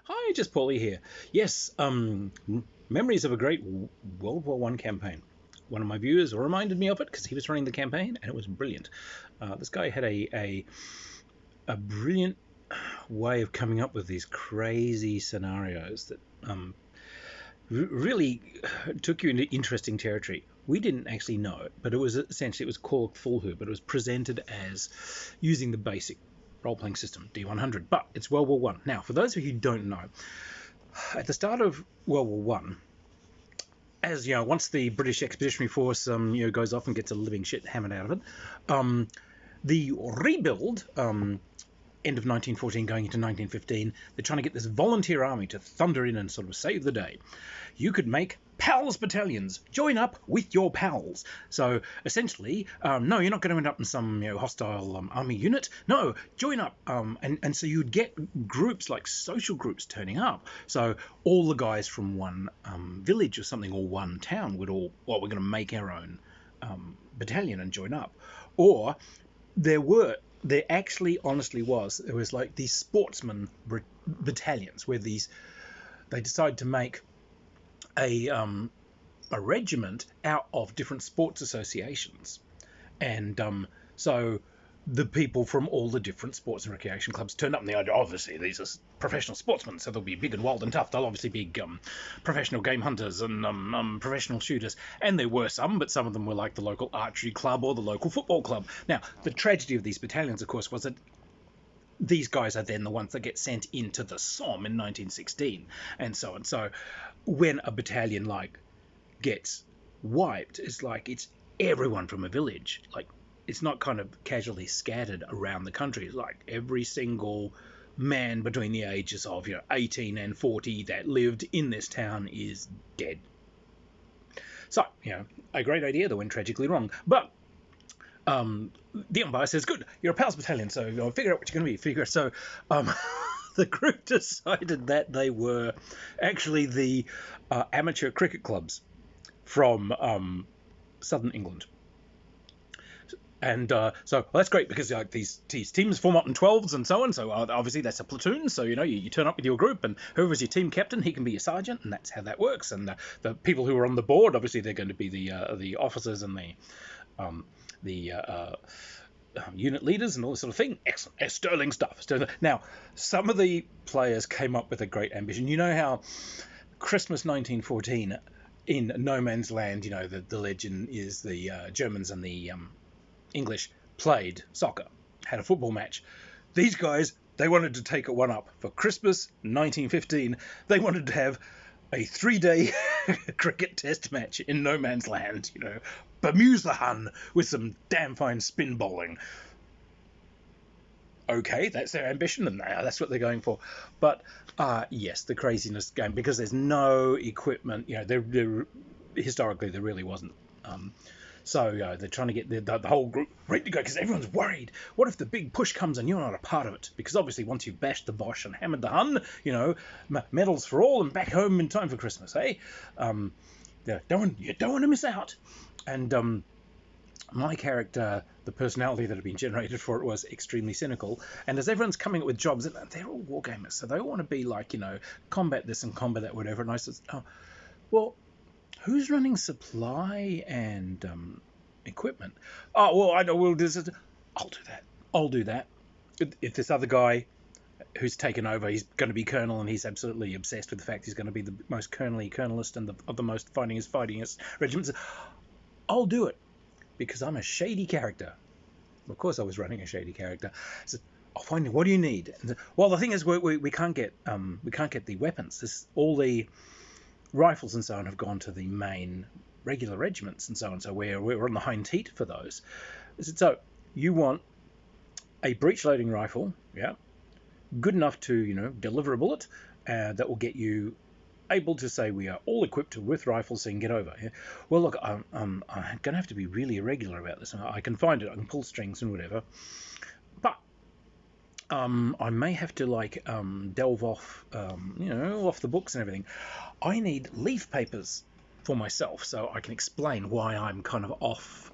Hi, just Paulie here. Yes, memories of a great World War One campaign. One of my viewers reminded me of it because he was running the campaign, and it was brilliant. This guy had a brilliant way of coming up with these crazy scenarios that really took you into interesting territory. We didn't actually know it, but it was called Fullhu, but it was presented as using the basic role-playing system D100, but it's World War One. Now, for those of you who don't know, at the start of World War One, as you know, once the British Expeditionary Force goes off and gets a living shit hammered out of it, the rebuild, end of 1914 going into 1915, they're trying to get this volunteer army to thunder in and sort of save the day. You could make pals battalions. Join up with your pals. So essentially, no, you're not going to end up in some hostile army unit. No, join up. And so you'd get groups like social groups turning up. So all the guys from one village or something, or one town would all, well, we're going to make our own battalion and join up. Or there actually honestly was, it was like these sportsman battalions where they decided to make a regiment out of different sports associations, and so the people from all the different sports and recreation clubs turned up, and the idea, obviously, these are professional sportsmen, so they'll be big and wild and tough. They'll obviously be professional game hunters and professional shooters, and there were some, but some of them were like the local archery club or the local football club. Now, the tragedy of these battalions, of course, was that these guys are then the ones that get sent into the Somme in 1916, and so on. So when a battalion like gets wiped, it's like it's everyone from a village. Like, it's not kind of casually scattered around the country. It's like every single man between the ages of 18 and 40 that lived in this town is dead. So, a great idea that went tragically wrong. But the Empire says, good, you're a pals battalion, so figure out what you're going to be. So the group decided that they were actually the amateur cricket clubs from southern England. And so that's great, because like these teams form up in 12s and so on. So obviously that's a platoon. So you turn up with your group, and whoever's your team captain, he can be your sergeant, and that's how that works. And the people who are on the board, obviously they're going to be the officers and the unit leaders and all this sort of thing. Excellent, sterling stuff. Now, some of the players came up with a great ambition. You know how Christmas 1914 in No Man's Land, the legend is the Germans and the English played soccer, had a football match. These guys, they wanted to take it one up. For Christmas 1915, they wanted to have a 3-day cricket test match in No Man's Land, bemuse the Hun with some damn fine spin bowling. Okay, that's their ambition, and that's what they're going for. But yes, the craziness game, because there's no equipment. Historically there really wasn't. So they're trying to get the whole group ready to go, because everyone's worried. What if the big push comes and you're not a part of it? Because obviously once you've bashed the Bosch and hammered the Hun, medals for all and back home in time for Christmas, hey? You don't want to miss out. And my character, the personality that had been generated for it, was extremely cynical. And as everyone's coming up with jobs, they're all wargamers, so they all want to be like, combat this and combat that, whatever. And I said, oh, well, who's running supply and equipment? Oh, well, I know. I'll do that. If this other guy who's taken over, he's going to be colonel, and he's absolutely obsessed with the fact he's going to be the most colonelist and of the most fightingest regiments, I'll do it, because I'm a shady character. Of course I was running a shady character. So I'll find you. What do you need? Well, the thing is, we can't get the weapons. All the rifles and so on have gone to the main regular regiments and so on, so we're on the hind teat for those. So you want a breech loading rifle, good enough to deliver a bullet, that will get you able to say we are all equipped with rifles, so you can get over. Well, look, I'm going to have to be really irregular about this. I can find it, I can pull strings and whatever, but I may have to delve off, off the books and everything. I need leaf papers for myself, so I can explain why I'm kind of off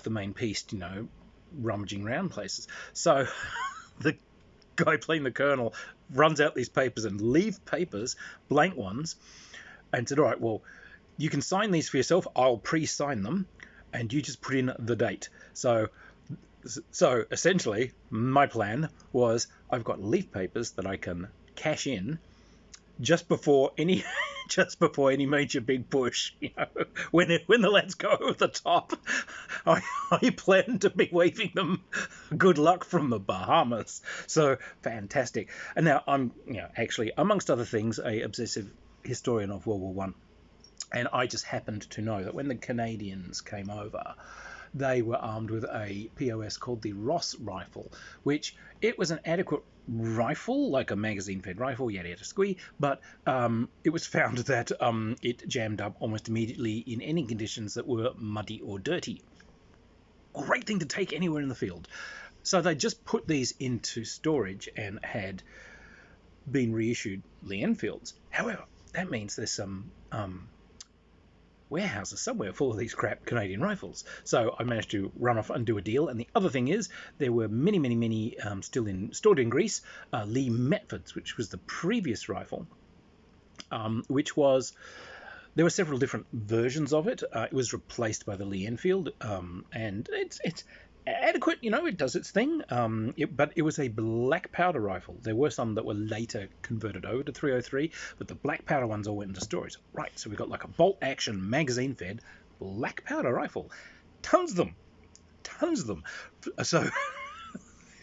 the main piece, rummaging around places. So the guy playing the colonel runs out these papers and leave papers, blank ones, and said, all right, well, you can sign these for yourself. I'll pre-sign them, and you just put in the date. So essentially, my plan was I've got leaf papers that I can cash in just before any major big push, when the lads go over the top. I plan to be waving them good luck from the Bahamas. So fantastic. And now I'm, actually, amongst other things, a obsessive historian of World War One, and I just happened to know that when the Canadians came over, they were armed with a POS called the Ross rifle, which it was an adequate rifle, like a magazine-fed rifle, yada yada squee, but it was found that it jammed up almost immediately in any conditions that were muddy or dirty. Great thing to take anywhere in the field. So they just put these into storage and had been reissued Lee Enfields. However, that means there's some warehouses somewhere full of these crap Canadian rifles. So I managed to run off and do a deal. And the other thing is, there were many still stored in Greece, Lee Metfords, which was the previous rifle, which was, there were several different versions of it. It was replaced by the Lee Enfield, and it's adequate, it does its thing, but it was a black powder rifle. There were some that were later converted over to 303, but the black powder ones all went into storage. Right, so we got like a bolt action magazine fed black powder rifle. Tons of them. So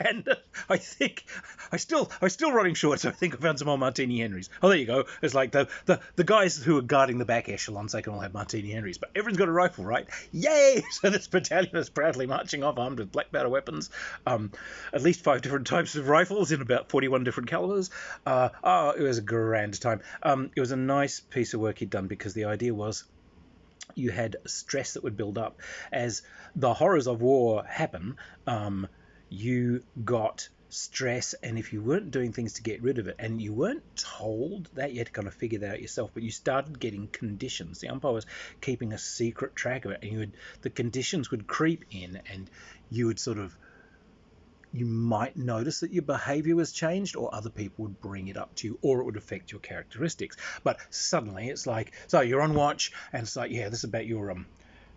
and I think I still running short, so I think I found some more Martini Henrys. Oh, there you go. It's like the guys who are guarding the back echelons, they can all have Martini Henrys, but everyone's got a rifle, right? Yay! So this battalion is proudly marching off armed with black powder weapons, at least 5 different types of rifles in about 41 different calibers. It was a grand time. It was a nice piece of work he'd done, because the idea was you had stress that would build up as the horrors of war happen. You got stress, and if you weren't doing things to get rid of it, and you weren't told that, you had to kind of figure that out yourself, but you started getting conditions. The umpire was keeping a secret track of it, and the conditions would creep in, and you might notice that your behavior was changed, or other people would bring it up to you, or it would affect your characteristics. But suddenly it's like, so you're on watch, and it's like, yeah, this is about your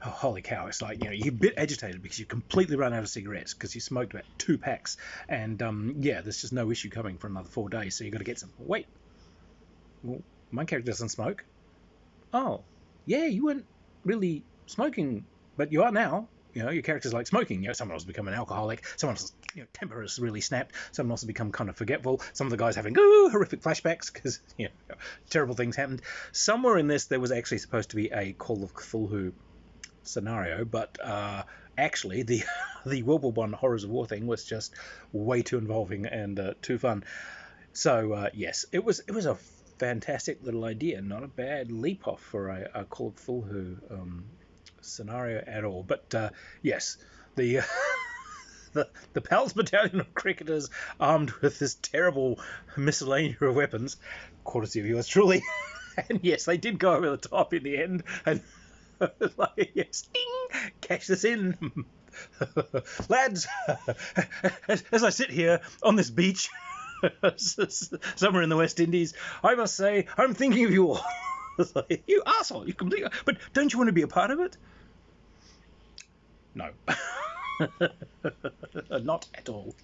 oh, holy cow, it's like, you're a bit agitated because you completely run out of cigarettes because you smoked about 2 packs, and there's just no issue coming for another 4 days, so you've got to get some. Wait, well, my character doesn't smoke. Oh, yeah, you weren't really smoking, but you are now. Your character's like smoking. Someone else has become an alcoholic. Someone else, temper has really snapped. Someone else has become kind of forgetful. Some of the guys having horrific flashbacks because terrible things happened. Somewhere in this, there was actually supposed to be a Call of Cthulhu scenario, but actually the World War One Horrors of War thing was just way too involving and too fun. So yes, it was a fantastic little idea, not a bad leap off for a Call of Cthulhu scenario at all. But yes, the the Pals battalion of cricketers armed with this terrible miscellany of weapons, courtesy of yours truly. And yes, they did go over the top in the end, and like, yes, ding, cash this in. Lads, as I sit here on this beach somewhere in the West Indies, I must say I'm thinking of you all. Like, you arsehole, you completely, but don't you want to be a part of it? No. Not at all.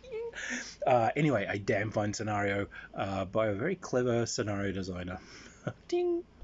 Anyway, a damn fine scenario by a very clever scenario designer. Ding.